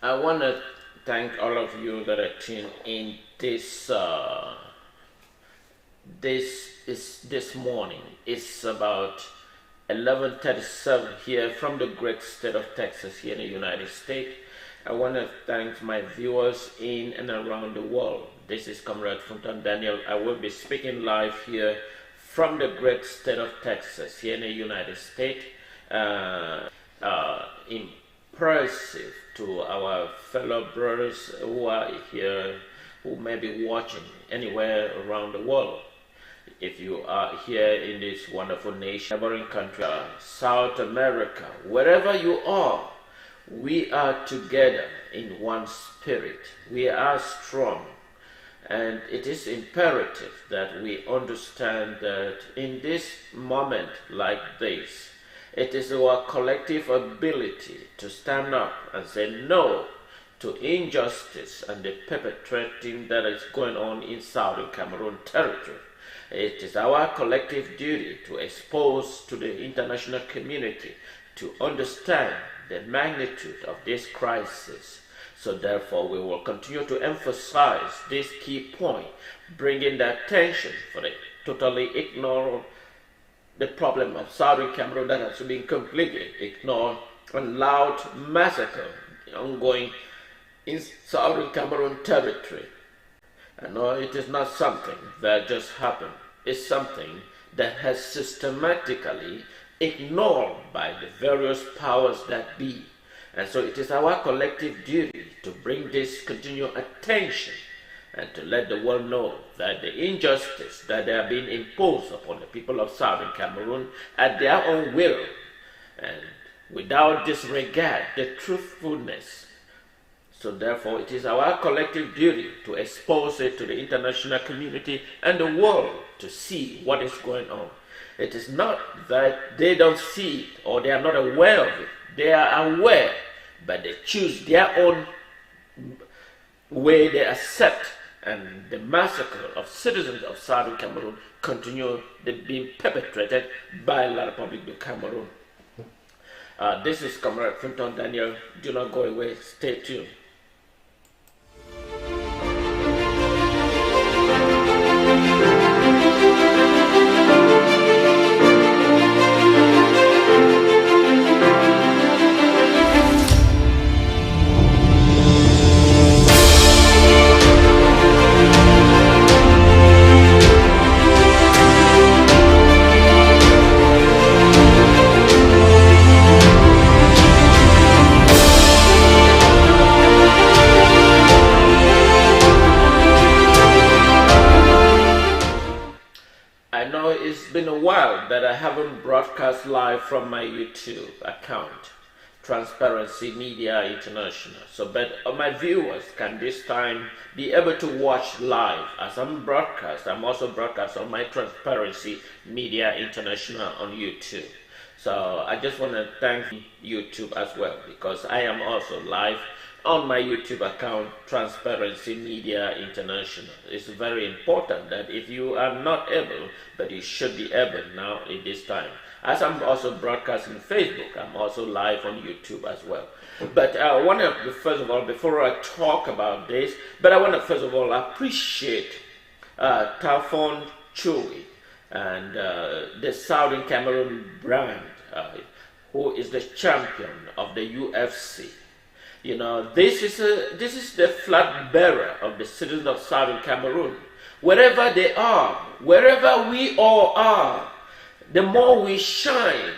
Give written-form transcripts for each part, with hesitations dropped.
I want to thank all of you that are tuned in this morning. It's about 11:37 here from the great state of Texas here in the United States. I want to thank my viewers in and around the world. This is Comrade Funton Daniel. I will be speaking live here from the great state of Texas here in the United States. Impressive to our fellow brothers who are here, who may be watching anywhere around the world. If you are here in this wonderful nation, neighboring country, South America, wherever you are, we are together in one spirit. We are strong. And it is imperative that we understand that in this moment like this, it is our collective ability to stand up and say no to injustice and the perpetrating that is going on in Southern Cameroon territory. It is our collective duty to expose to the international community to understand the magnitude of this crisis. So therefore, we will continue to emphasize this key point, bringing the attention for the totally ignored the problem of Southern Cameroon that has been completely ignored, and loud massacre ongoing in Southern Cameroon territory. And no, it is not something that just happened. It's something that has systematically ignored by the various powers that be. And so it is our collective duty to bring this continued attention and to let the world know that the injustice that they are being imposed upon the people of Southern Cameroon at their own will and without disregard the truthfulness. So therefore it is our collective duty to expose it to the international community and the world to see what is going on. It is not that they don't see it or they are not aware of it. They are aware, but they choose their own way they accept, and the massacre of citizens of Southern Cameroon continue being perpetrated by La Republic of Cameroon. This is Comrade Funton Daniel. Do not go away. Stay tuned. I know it's been a while that I haven't broadcast live from my YouTube account, Transparency Media International. So, but my viewers can this time be able to watch live as I'm broadcast. I'm also broadcast on my Transparency Media International on YouTube. So I just want to thank YouTube as well, because I am also live on my YouTube account, Transparency Media International. It's very important that if you are not able, but you should be able now in this time. As I'm also broadcasting Facebook, I'm also live on YouTube as well. But I want to, first of all, before I talk about this, but I want to first of all appreciate Talphon Chewy and the Southern Cameroon brand, who is the champion of the UFC. You know, this is the flag bearer of the citizens of Southern Cameroon. Wherever they are, wherever we all are, the more we shine,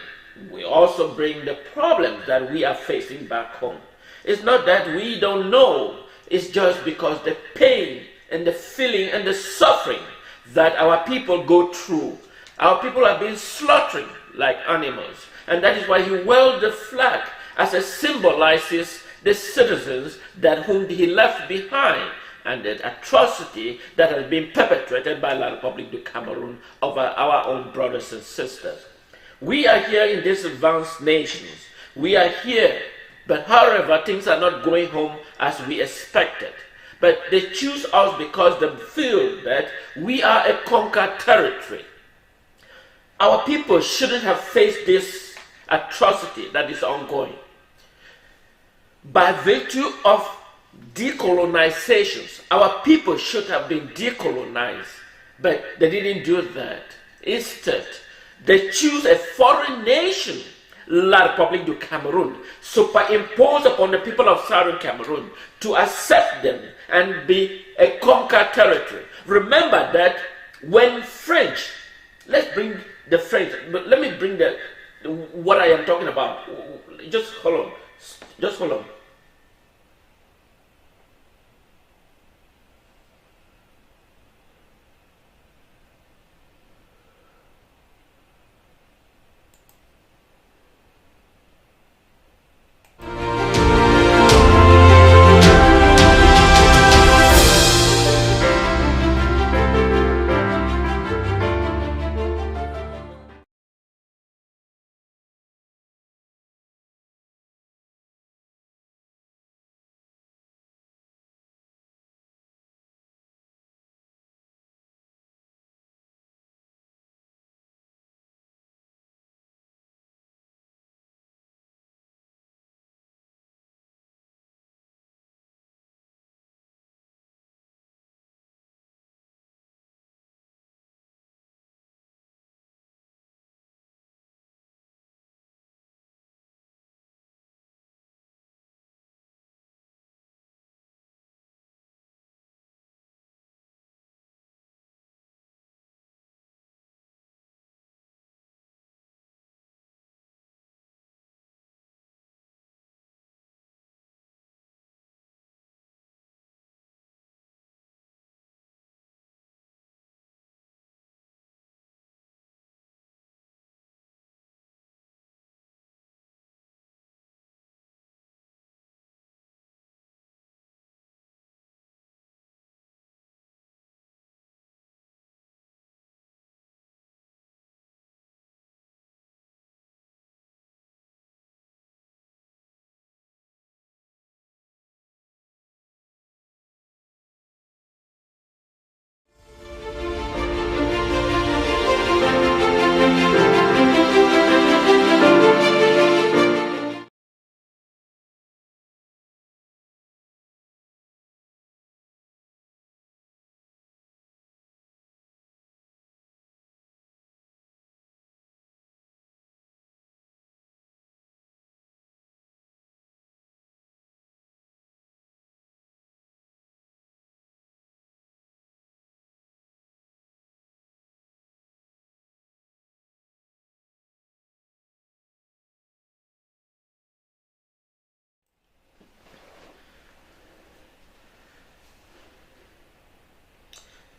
we also bring the problems that we are facing back home. It's not that we don't know, it's just because the pain and the feeling and the suffering that our people go through. Our people are being slaughtered like animals. And that is why he waved the flag as it symbolizes the citizens that whom he left behind and the atrocity that has been perpetrated by La Republic of Cameroon over our own brothers and sisters. We are here in these advanced nations. We are here, but however, things are not going home as we expected. But they choose us because they feel that we are a conquered territory. Our people shouldn't have faced this atrocity that is ongoing. by virtue of decolonizations, our people should have been decolonized, but they didn't do that. Instead, they choose a foreign nation, La République du Cameroon, superimposed upon the people of Southern Cameroon to accept them and be a conquered territory. Remember that when French, let's bring the French, but let me bring what I am talking about. Just hold on. Just hold on.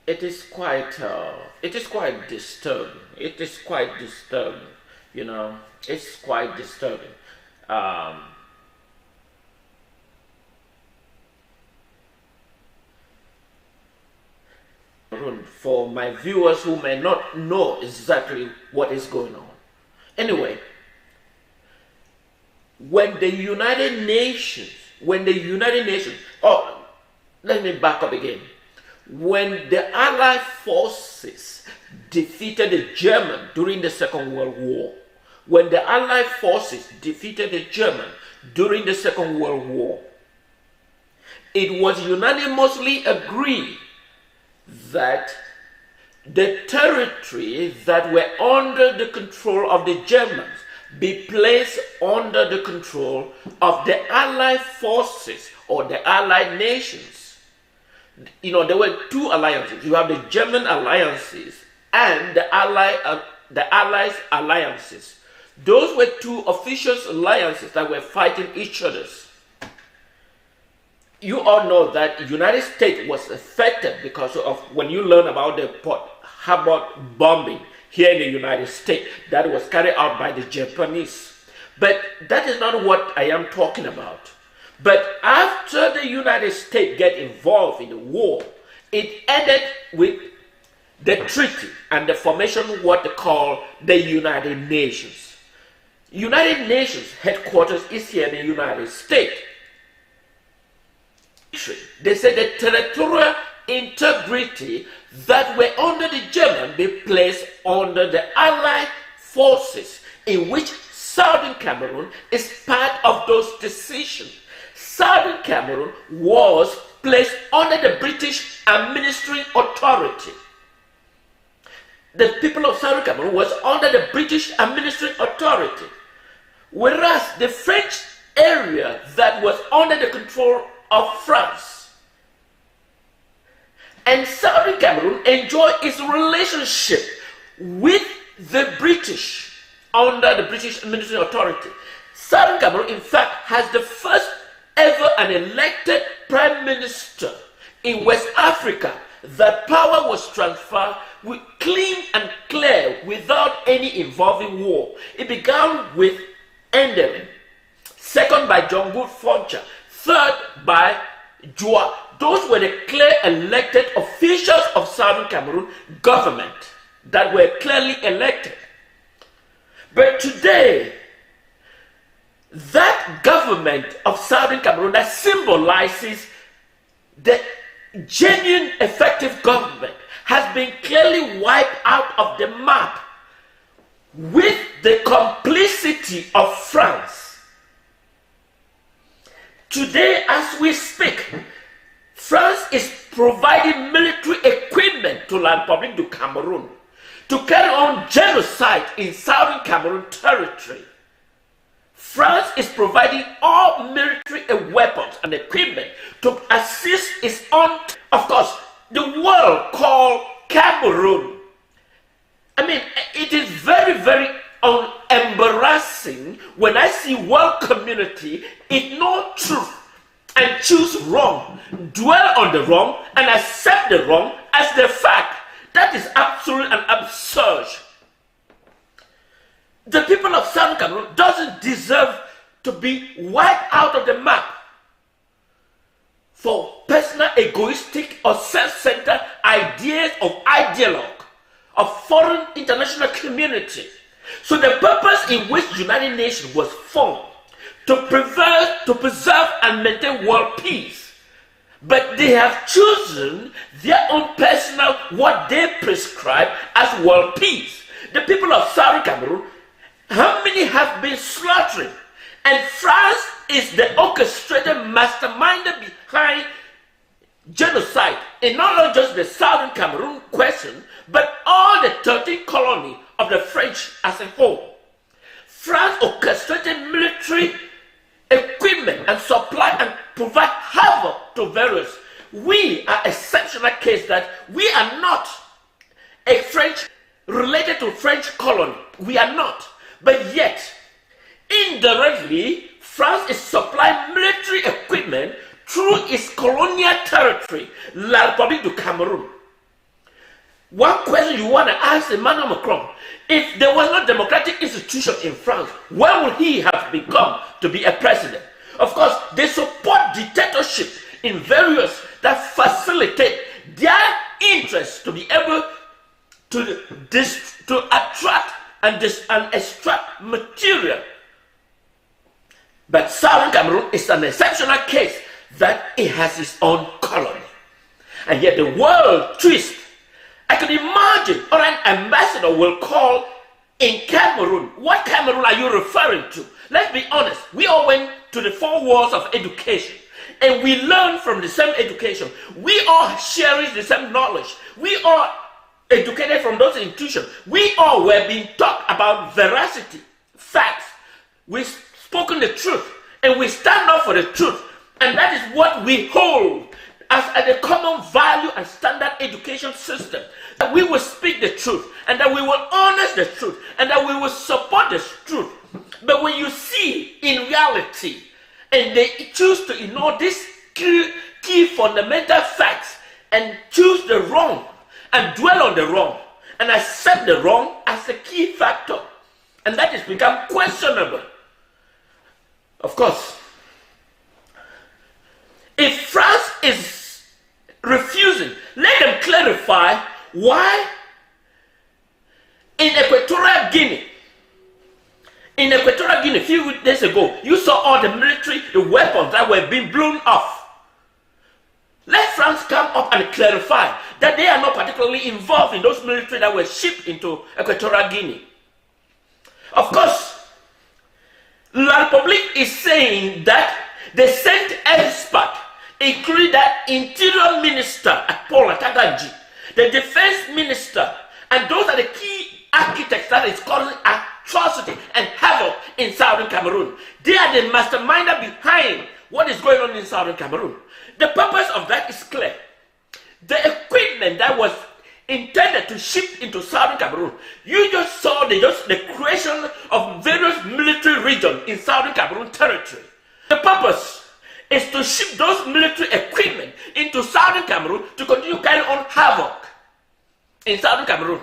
It is quite disturbing. It is quite disturbing. You know, it's quite disturbing. Um, for my viewers who may not know exactly what is going on. Anyway, when the United Nations, oh, let me back up again. When the Allied forces defeated the German during the Second World War, it was unanimously agreed that the territories that were under the control of the Germans be placed under the control of the Allied forces or the Allied nations. You know, there were two alliances. You have the German alliances and the Allies alliances. Those were two official alliances that were fighting each other. You all know that the United States was affected because of when you learn about the Port Harbor bombing here in the United States that was carried out by the Japanese. But that is not what I am talking about. But after the United States get involved in the war, it ended with the treaty and the formation of what they call the United Nations. United Nations headquarters is here in the United States. They said the territorial integrity that were under the German be placed under the Allied forces, in which Southern Cameroon is part of those decisions. Southern Cameroon was placed under the British administering authority. The people of Southern Cameroon was under the British administering authority, whereas the French area that was under the control of France. And Southern Cameroon enjoyed its relationship with the British under the British administering authority. Southern Cameroon, in fact, has the first ever an elected prime minister in West Africa. That power was transferred with clean and clear without any involving war. It began with Antony, second by John Good Foncha, third by Joa. Those were the clear elected officials of Southern Cameroon government that were clearly elected. But today, that government of Southern Cameroon that symbolizes the genuine effective government has been clearly wiped out of the map with the complicity of France. Today, as we speak, France is providing military equipment to La République du Cameroon to carry on genocide in Southern Cameroon territory. France is providing all military weapons and equipment to assist its own. Of course, the world called Cameroon. I mean, it is very, very embarrassing when I see world community ignore truth and choose wrong, dwell on the wrong, and accept the wrong as the fact. That is absolute and absurd. The people of Southern Cameroon doesn't deserve to be wiped out of the map for personal, egoistic, or self-centered ideas of ideologue of foreign international community. So the purpose in which the United Nations was formed to preserve and maintain world peace. But they have chosen their own personal, what they prescribe as world peace. The people of Southern Cameroon, how many have been slaughtering? And France is the orchestrated mastermind behind genocide in not just the Southern Cameroon question, but all the 13 colonies of the French as a whole. France orchestrated military equipment and supply and provide havoc to various. We are exceptional case that we are not a French related to French colony. We are not. But yet, indirectly, France is supplying military equipment through its colonial territory, La République du Cameroon. One question you want to ask Emmanuel Macron, if there was no democratic institution in France, where would he have become to be a president? Of course, they support dictatorship in various that facilitate their interests to be able to attract and extract material. But Southern Cameroon is an exceptional case that it has its own colony. And yet the world twist. I can imagine, or an ambassador will call in Cameroon. What Cameroon are you referring to? Let's be honest. We all went to the 4 walls of education. And we learn from the same education. We all cherish the same knowledge. We all educated from those institutions. We all were being taught about veracity, facts. We've spoken the truth. And we stand up for the truth. And that is what we hold as a common value and standard education system. That we will speak the truth, and that we will honor the truth, and that we will support the truth. But when you see in reality, and they choose to ignore these key fundamental facts, and choose the wrong, and dwell on the wrong, and accept the wrong as a key factor, and that has become questionable. Of course, if France is refusing, let them clarify why in Equatorial Guinea, a few days ago, you saw all the military, the weapons that were being blown off. Let France come up and clarify that they are not particularly involved in those military that were shipped into Equatorial Guinea. Of course, La République is saying that They sent experts, including the Interior Minister, Paul Atagaji, the Defense Minister, and those are the key architects that is causing atrocity and havoc in southern Cameroon. They are the masterminder behind what is going on in southern Cameroon. The purpose of that is clear. The equipment that was intended to ship into southern Cameroon, you just saw the creation of various military regions in southern Cameroon territory. The purpose is to ship those military equipment into southern Cameroon to continue carrying on havoc in southern Cameroon.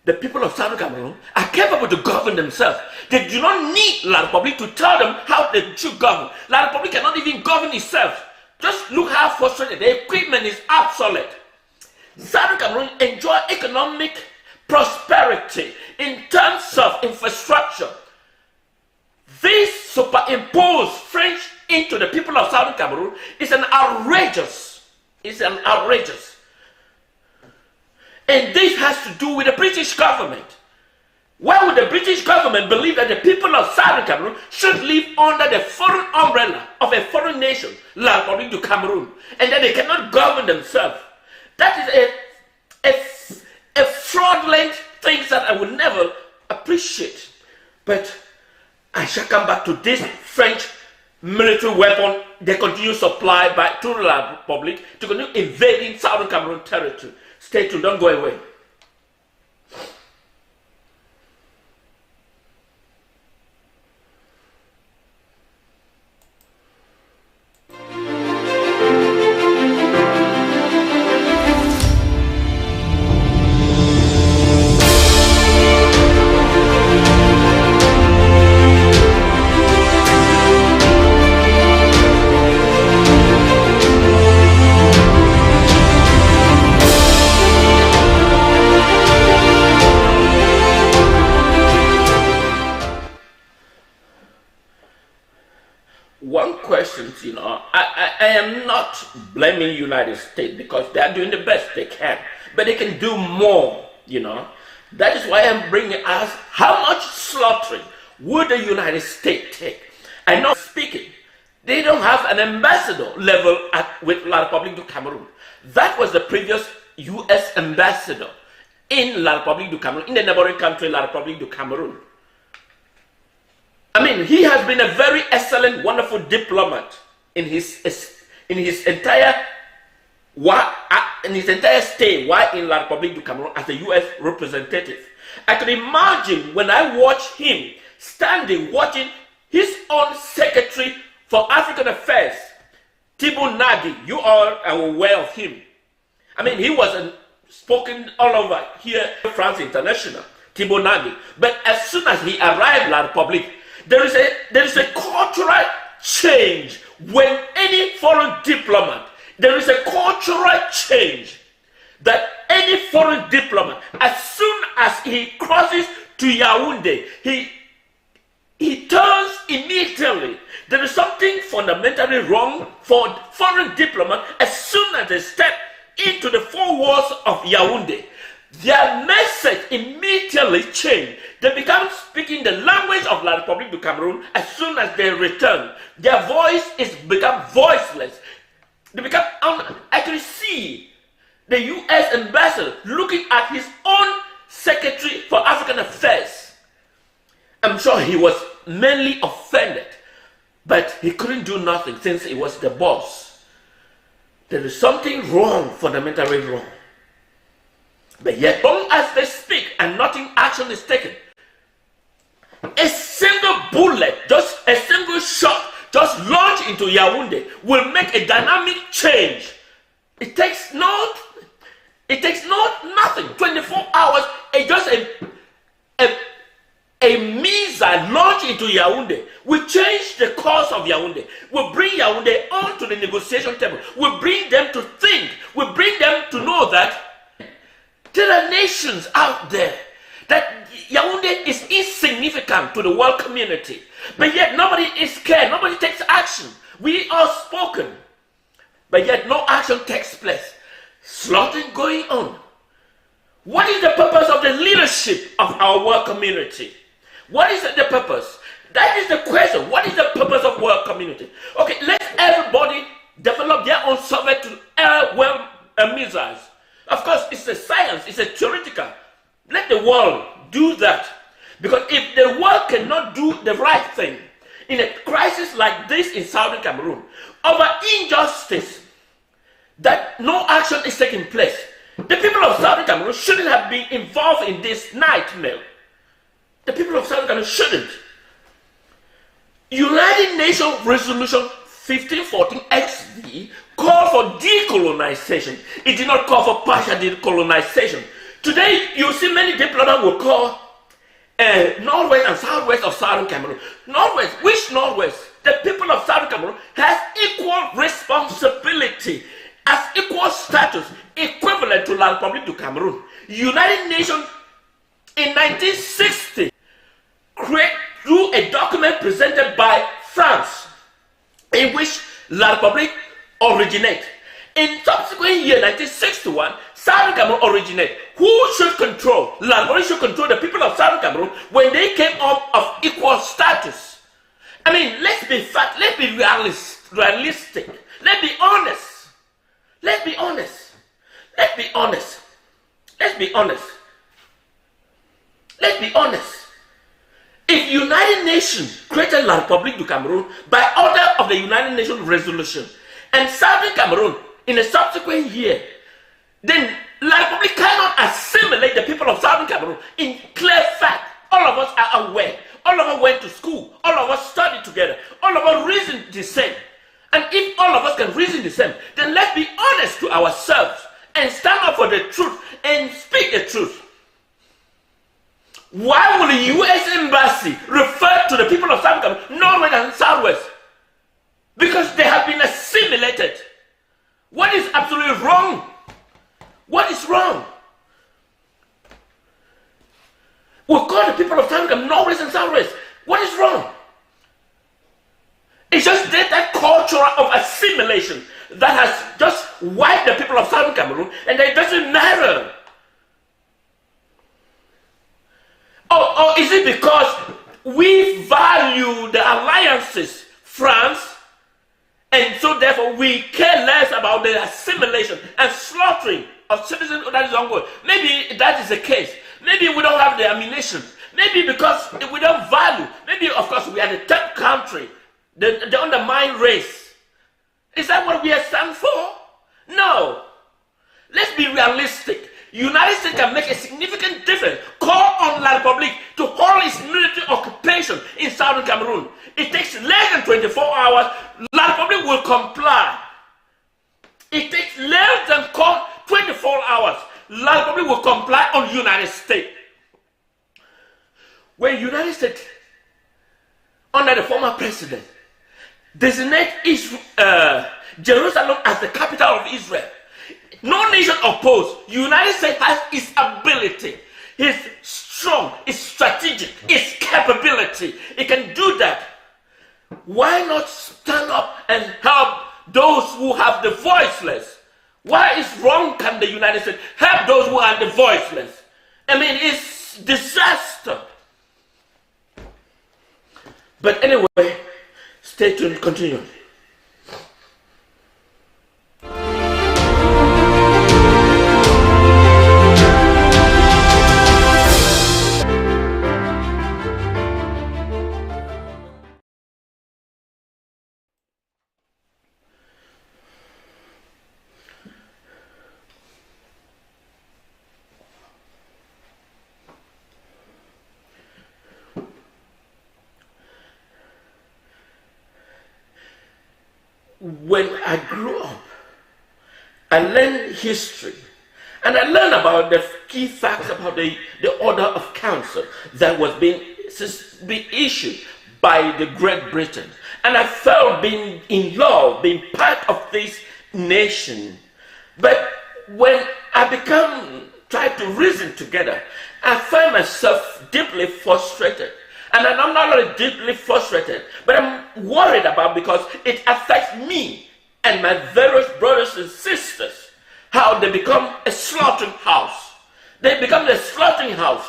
The people of southern Cameroon are capable to govern themselves. They do not need La Republic to tell them how they should govern. La Republic cannot even govern itself. Just look how frustrated the equipment is obsolete. Southern Cameroon enjoy economic prosperity in terms of infrastructure. This superimposed French into the people of southern Cameroon is an outrageous. It's an outrageous. And this has to do with the British government. Why would the British government believe that the people of southern Cameroon should live under the foreign umbrella of a foreign nation, La Republique du Cameroon, and that they cannot govern themselves? That is a fraudulent thing that I would never appreciate. But I shall come back to this French military weapon they continue to supply to La Republique to continue invading southern Cameroon territory. Stay tuned, don't go away. One question, I am not blaming United States because they are doing the best they can, but they can do more, That is why I'm bringing us how much slaughtering would the United States take? I'm not speaking. They don't have an ambassador level with La Republique du Cameroon. That was the previous U.S. ambassador in La Republique du Cameroon, in the neighboring country, La Republique du Cameroon. I mean, he has been a very excellent, wonderful diplomat in his entire stay while in La Republique du Cameroon as a U.S. representative. I can imagine when I watch him standing watching his own Secretary for African Affairs, Thibault Nagy. You all are aware of him. I mean, he was spoken all over here, France International, Thibault Nagy. But as soon as he arrived in La Republique, there is a cultural change when any foreign diplomat, there is a cultural change that any foreign diplomat, as soon as he crosses to Yaoundé, he turns immediately. There is something fundamentally wrong for foreign diplomats as soon as they step into the four walls of Yaoundé. Their message immediately changed. They began speaking the language of La Republique du Cameroon as soon as they returned. Their voice is become voiceless. They become I can see the U.S. ambassador looking at his own Secretary for African Affairs. I'm sure he was mainly offended, but he couldn't do nothing since he was the boss. There is something wrong, fundamentally wrong. But yet, long as they speak and nothing action is taken, a single bullet, just a single shot, just launched into Yaoundé will make a dynamic change. It takes nothing. 24 hours, a missile launched into Yaoundé will change the course of Yaoundé. Will bring Yaoundé onto the negotiation table. Will bring them to think. Will bring them to know that there are nations out there that Yaoundé is insignificant to the world community. But yet nobody is scared. Nobody takes action. We are spoken. But yet no action takes place. Slaughtering going on. What is the purpose of the leadership of our world community? What is the purpose? That is the question. What is the purpose of world community? Okay, let everybody develop their own survey to well missiles. Of course, it's a science, it's a theoretical. Let the world do that. Because if the world cannot do the right thing in a crisis like this in southern Cameroon, over injustice, that no action is taking place, the people of southern Cameroon shouldn't have been involved in this nightmare. The people of southern Cameroon shouldn't. United Nations Resolution 1514 XV called for decolonization. It did not call for partial decolonization. Today, you see many diplomats will call Northwest and Southwest of southern Cameroon. Northwest, which Northwest? The people of southern Cameroon has equal responsibility, as equal status, equivalent to La Republique du Cameroon. United Nations in 1960 through a document presented by France, in which La Republique originates. In subsequent year, 1961, Southern Cameroon originated. Who should control? La Republique should control the people of Southern Cameroon when they came up of equal status. I mean, let's be fact, let's be realistic, let's be honest. Let's be honest. Let's be honest. Let's be honest. Let's be honest. If United Nations created La Republique du Cameroon by order of the United Nations resolution, and Southern Cameroon in a subsequent year, then La Republique cannot assimilate the people of Southern Cameroon in clear fact. All of us are aware. All of us went to school. All of us studied together. All of us reasoned the same. And if all of us can reason the same, then let's be honest to ourselves and stand up for the truth and speak the truth. Why will the U.S. Embassy refer to the people of South Cameroon, Northwest and Southwest? Because they have been assimilated. What is absolutely wrong? What is wrong? We call the people of South Cameroon Northwest and Southwest. What is wrong? It's just that culture of assimilation that has just wiped the people of Southern Cameroon, and it doesn't matter. Or is it because we value the alliances, France, and so therefore we care less about the assimilation and slaughtering of citizens that is ongoing? Maybe that is the case. Maybe we don't have the ammunition. Maybe because we don't value. Maybe, of course, we are the third country, the undermined race. Is that what we are stand for? No. Let's be realistic. United States can make a significant difference. Call on La Republique to hold its military occupation in southern Cameroon. It takes less than 24 hours. La Republique will comply. It takes less than 24 hours. La Republique will comply on United States. When United States, under the former president, designate Jerusalem as the capital of Israel, no nation opposed. United States has its ability, its strong, its strategic, its capability. It can do that. Why not stand up and help those who have the voiceless? Why is wrong can the United States help those who are the voiceless? I mean, it's disaster. But anyway, stay tuned, continue. When I grew up, I learned history, and I learned about the key facts about the order of council that was being issued by the Great Britain. And I felt being in love, being part of this nation. But when I tried to reason together, I find myself deeply frustrated. And I'm not only deeply frustrated, but I'm worried about because it affects me and my various brothers and sisters, how they become a slaughtering house. They become a slaughtering house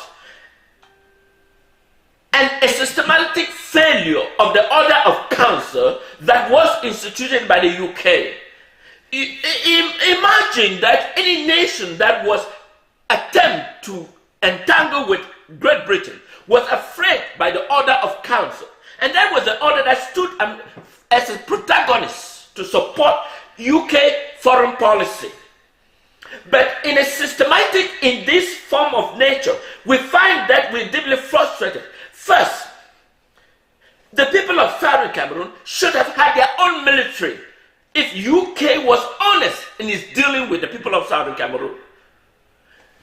and a systematic failure of the order of council that was instituted by the UK. Imagine that any nation that was attempt to entangle with Great Britain was afraid by the order of council. And that was the order that stood as a protagonist to support UK foreign policy. But in a systematic, in this form of nature, we find that we're deeply frustrated. First, the people of Southern Cameroon should have had their own military if UK was honest in its dealing with the people of Southern Cameroon.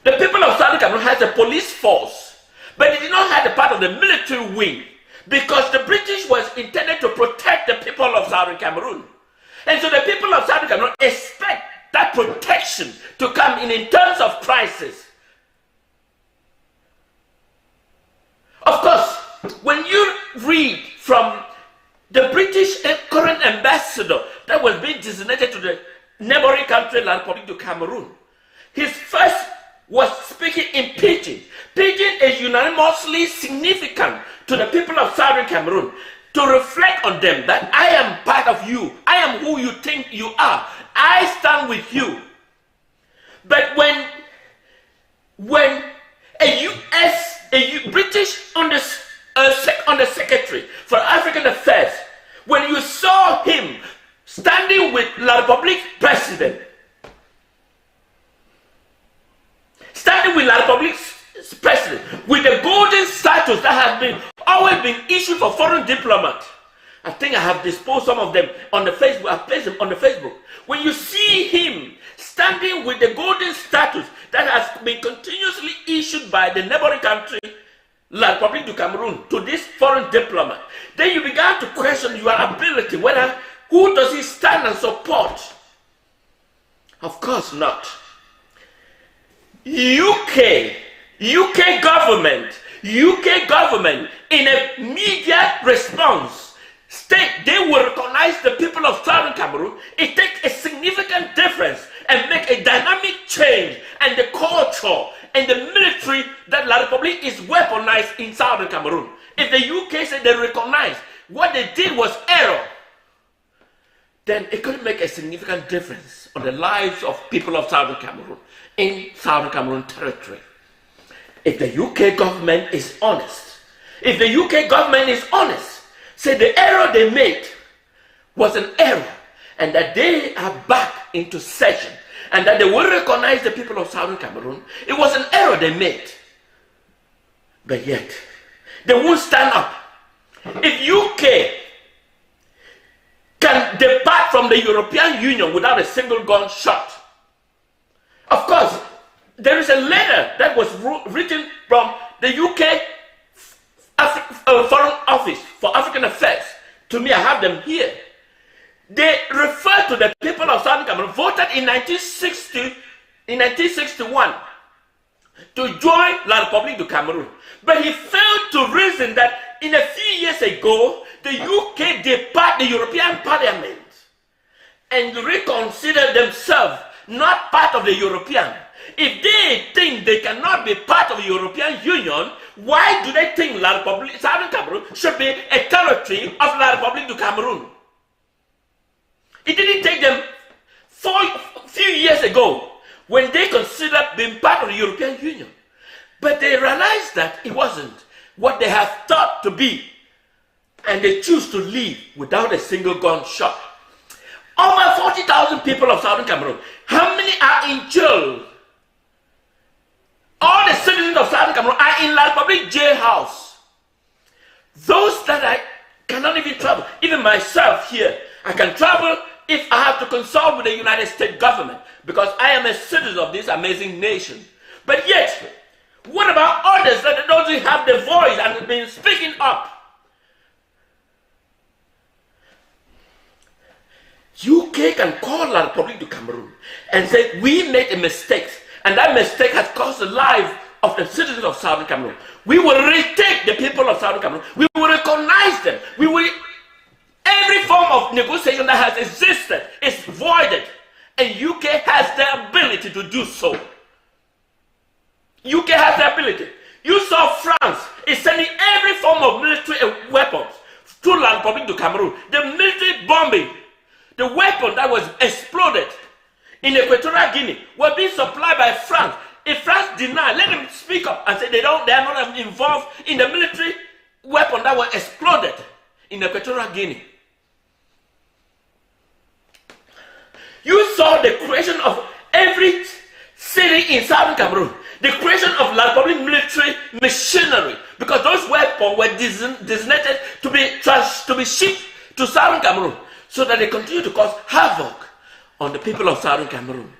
The people of Southern Cameroon has a police force, but it did not have the part of the military wing because the British was intended to protect the people of Southern Cameroon. And so the people of Southern Cameroon expect that protection to come in terms of crisis. Of course, when you read from the British current ambassador that was being designated to the neighboring country, La République du Cameroon, his first was speaking in Pidgin. Pidgin is unanimously significant to the people of Southern Cameroon to reflect on them that I am part of you. I am who you think you are. I stand with you. But when a British Secretary for African Affairs, when you saw him standing with La République president, with the golden statues that have always been issued for foreign diplomats. I think I have disposed some of them on the Facebook. I've placed them on the Facebook. When you see him standing with the golden statues that has been continuously issued by the neighboring country, La République du Cameroon, to this foreign diplomat, then you began to question your ability, who does he stand and support? Of course not. UK government in a media response state they will recognize the people of Southern Cameroon. It takes a significant difference and make a dynamic change and the culture and the military that La République is weaponized in Southern Cameroon. If the UK said they recognize what they did was error, then it could make a significant difference on the lives of people of Southern Cameroon in Southern Cameroon territory. If the UK government is honest, say the error they made was an error and that they are back into session and that they will recognize the people of Southern Cameroon, it was an error they made. But yet, they won't stand up. If UK can depart from the European Union without a single gun shot, of course, there is a letter that was written from the UK Foreign Office for African Affairs. To me, I have them here. They refer to the people of Southern Cameroon voted in 1961 to join La République du Cameroon. But he failed to reason that in a few years ago, the UK depart the European Parliament and reconsider themselves not part of the European. If they think they cannot be part of the European Union, why do they think La République, Southern Cameroon should be a territory of La République du Cameroon? It didn't take them a few years ago when they considered being part of the European Union. But they realized that it wasn't what they have thought to be. And they choose to leave without a single gun shot. Over 40,000 people of Southern Cameroon. How many are in jail? All the citizens of Southern Cameroon are in La République jailhouse. Those that I cannot even travel, even myself here, I can travel if I have to consult with the United States government because I am a citizen of this amazing nation. But yet, what about others that don't have the voice and have been speaking up? UK can call La République du Cameroon and say, we made a mistake, and that mistake has cost the life of the citizens of Southern Cameroon. We will retake the people of Southern Cameroon. We will recognize them. Every form of negotiation that has existed is voided, and UK has the ability to do so. UK has the ability. You saw France is sending every form of military weapons to La République du Cameroon. The military bombing, the weapon that was exploded in Equatorial Guinea were being supplied by France. If France denied, let them speak up and say they are not involved in the military weapon that was exploded in Equatorial Guinea. You saw the creation of every city in Southern Cameroon, the creation of La République military machinery, because those weapons were designated to be shipped to Southern Cameroon, so that they continue to cause havoc on the people of Southern Cameroon.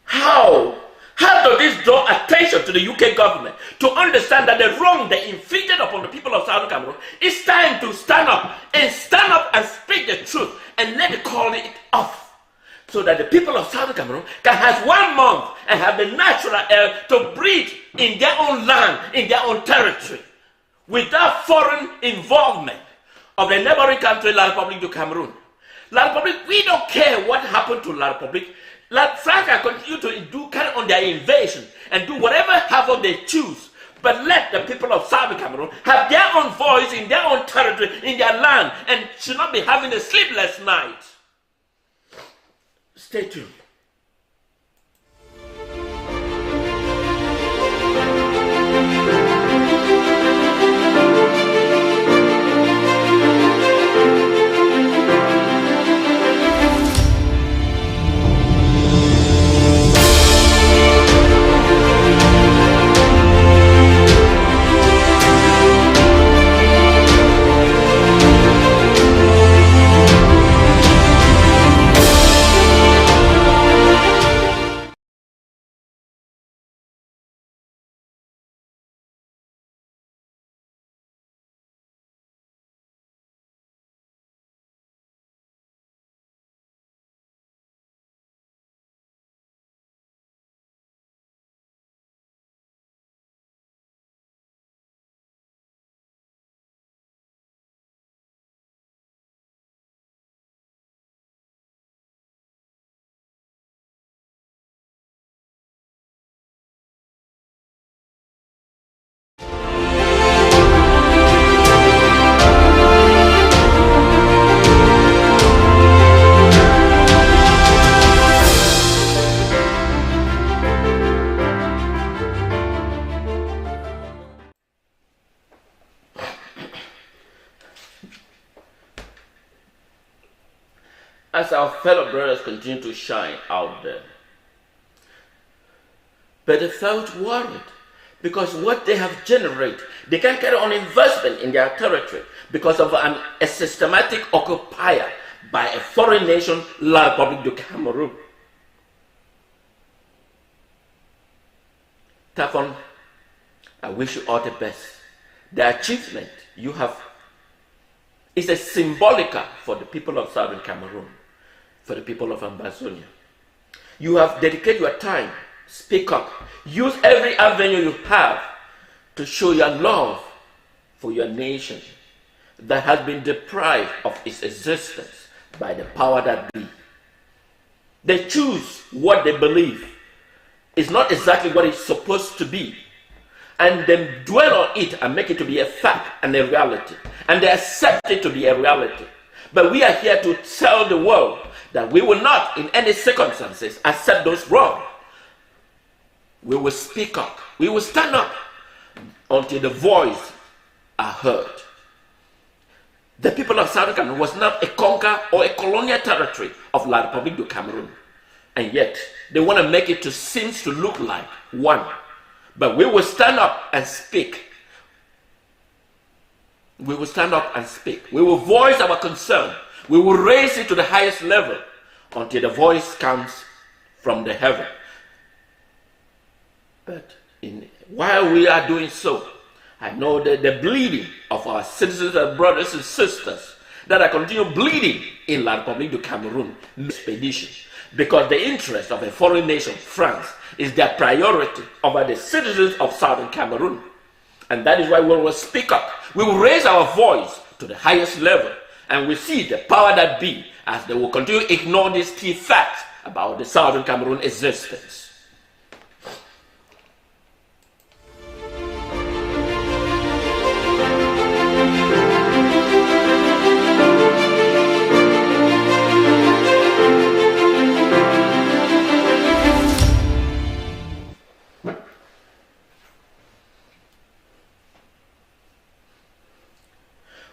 How does this draw attention to the UK government to understand that the wrong they inflicted upon the people of Southern Cameroon? It's time to stand up and speak the truth and let it call it off, so that the people of Southern Cameroon can have 1 month and have the natural air to breathe in their own land, in their own territory, without foreign involvement of the neighboring country, La République du Cameroon. La République, we don't care what happened to La République. France can continue to carry on their invasion and do whatever havoc they choose, but let the people of Southern Cameroon have their own voice in their own territory, in their land, and should not be having a sleepless night. Stay tuned. As our fellow brothers continue to shine out there, but they felt worried because what they have generated, they can carry on investment in their territory because of a systematic occupier by a foreign nation, La République du Cameroon. Tafon, I wish you all the best. The achievement you have is a symbolic for the people of Southern Cameroon, for the people of Ambazonia. You have dedicated your time, speak up, use every avenue you have to show your love for your nation that has been deprived of its existence by the power that be. They choose what they believe is not exactly what it's supposed to be, and then dwell on it and make it to be a fact and a reality, and they accept it to be a reality. But we are here to tell the world that we will not, in any circumstances, accept those wrong. We will speak up. We will stand up until the voice are heard. The people of Southern Cameroon was not a conquer or a colonial territory of La République du Cameroon. And yet, they want to make it to seem to look like one. But we will stand up and speak. We will stand up and speak. We will voice our concern. We will raise it to the highest level until the voice comes from the heaven. But while we are doing so, I know that the bleeding of our citizens and brothers and sisters that are continue bleeding in La République du Cameroon expedition, because the interest of a foreign nation, France, is their priority over the citizens of Southern Cameroon. And that is why we will speak up. We will raise our voice to the highest level, and we see the power that be as they will continue to ignore these key facts about the Southern Cameroon existence.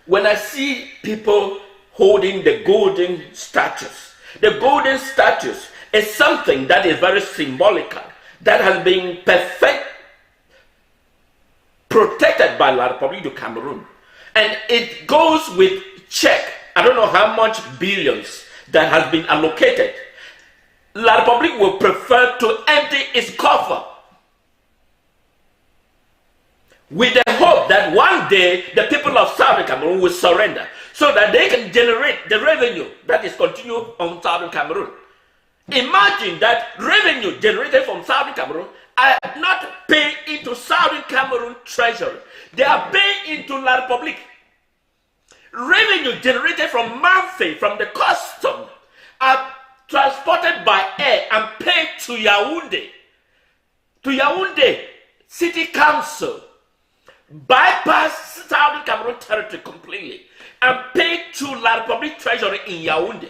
when I see people holding the golden statues is something that is very symbolical, that has been protected by La République du Cameroon. And it goes with check. I don't know how much billions that has been allocated. La République will prefer to empty its coffer with the hope that one day the people of Southern Cameroon will surrender so that they can generate the revenue that is continued on Southern Cameroon. Imagine that revenue generated from Southern Cameroon are not paid into Southern Cameroon treasury. They are paid into La République. Revenue generated from Manfei, from the custom, are transported by air and paid to Yaoundé. To Yaoundé City Council, bypass Southern Cameroon territory completely and paid to La République treasury in Yaoundé.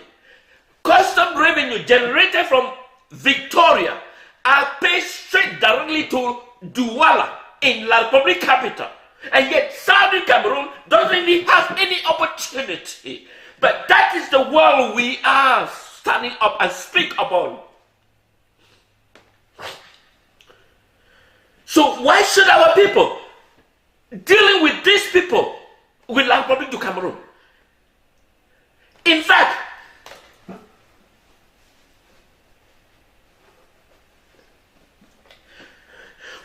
Custom revenue generated from Victoria are paid straight directly to Douala in La République capital. And yet Southern Cameroon doesn't even have any opportunity. But that is the world we are standing up and speak about. So why should our people dealing with these people with La République du Cameroon? In fact,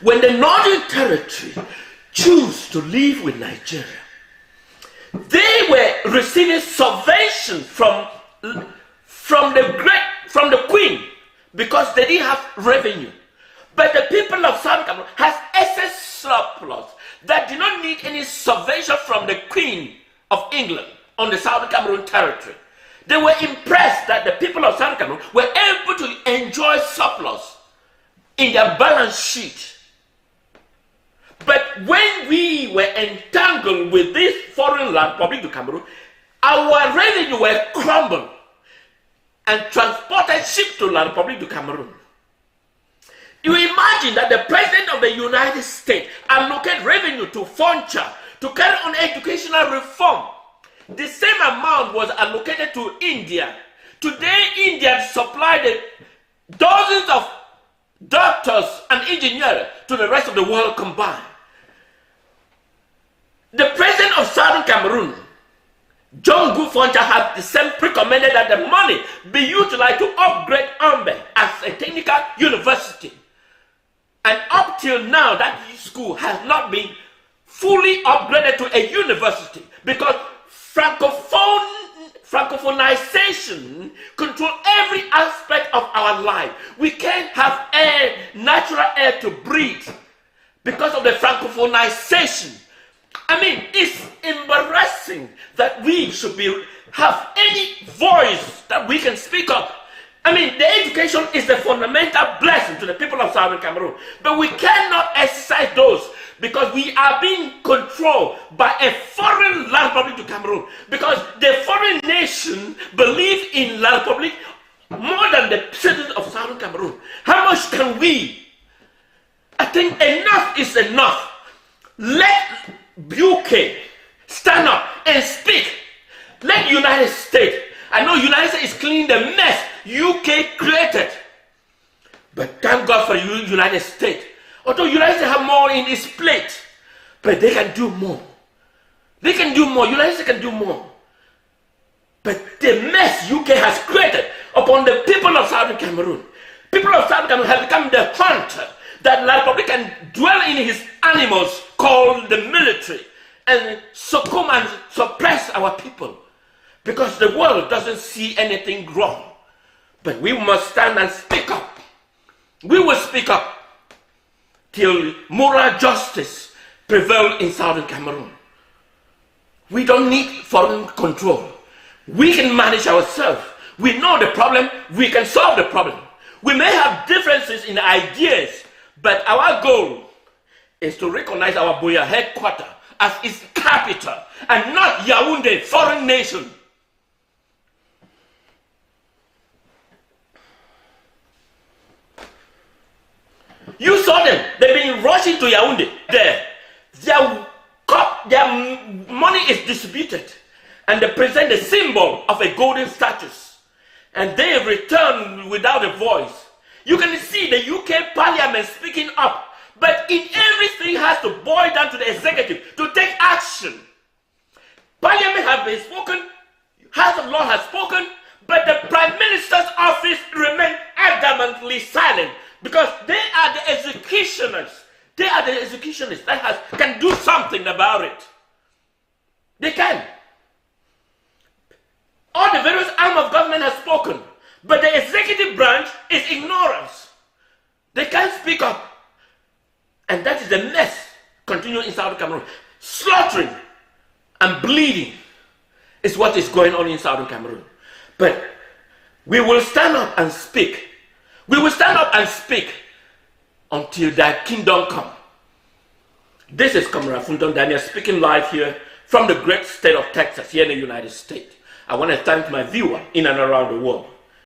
when the Northern Territory choose to live with Nigeria, they were receiving subvention from the Queen because they didn't have revenue. But the people of Southern Cameroon has excess surplus that did not need any subvention from the Queen of England on the Southern Cameroon territory. They were impressed that the people of Southern Cameroon were able to enjoy surplus in their balance sheet. But when we were entangled with this foreign land, Republic du Cameroon, our revenue were crumbled and transported shipped to La République du Cameroon. You imagine that the President of the United States allocated revenue to Foncha to carry on educational reform. The same amount was allocated to India. Today, India supplied dozens of doctors and engineers to the rest of the world combined. The President of Southern Cameroon, John Foncha, had the same recommended that the money be utilized to upgrade Mbonge as a technical university. And up till now, that school has not been fully upgraded to a university because Francophonization controls every aspect of our life. We can't have air, natural air to breathe because of the Francophonization. I mean, it's embarrassing that we should have any voice that we can speak up. I mean, the education is the fundamental blessing to the people of Southern Cameroon. But we cannot exercise those because we are being controlled by a foreign La République du Cameroon. Because the foreign nation believe in La République more than the citizens of Southern Cameroon. How much can we? I think enough is enough. Let UK stand up and speak. Let United States. I know United States is cleaning the mess UK created. But thank God for you, United States. Although United States have more in its plate, but they can do more. They can do more. United States can do more. But the mess UK has created upon the people of Southern Cameroon. People of Southern Cameroon have become the hunter that La République can dwell in his animals called the military and succumb and suppress our people. Because the world doesn't see anything wrong. But we must stand and speak up. We will speak up till moral justice prevails in Southern Cameroon. We don't need foreign control. We can manage ourselves. We know the problem. We can solve the problem. We may have differences in ideas, but our goal is to recognize our Buya headquarters as its capital and not Yaoundé, foreign nation. You saw them. They've been rushing to Yaoundé. There. their money is distributed, and they present the symbol of a golden statue, and they return without a voice. You can see the UK Parliament speaking up, but in everything has to boil down to the executive to take action. Parliament has been spoken, House of Lords has spoken, but the Prime Minister's office remains adamantly silent because they are the executioners. They are the executioners that can do something about it. They can. All the various arm of government have spoken, but the executive branch is ignorance. They can't speak up. And that is the mess continuing in Southern Cameroon. Slaughtering and bleeding is what is going on in Southern Cameroon. But we will stand up and speak. We will stand up and speak until thy kingdom come. This is Comrade Funton Daniel speaking live here from the great state of Texas here in the United States. I want to thank my viewer in and around the world.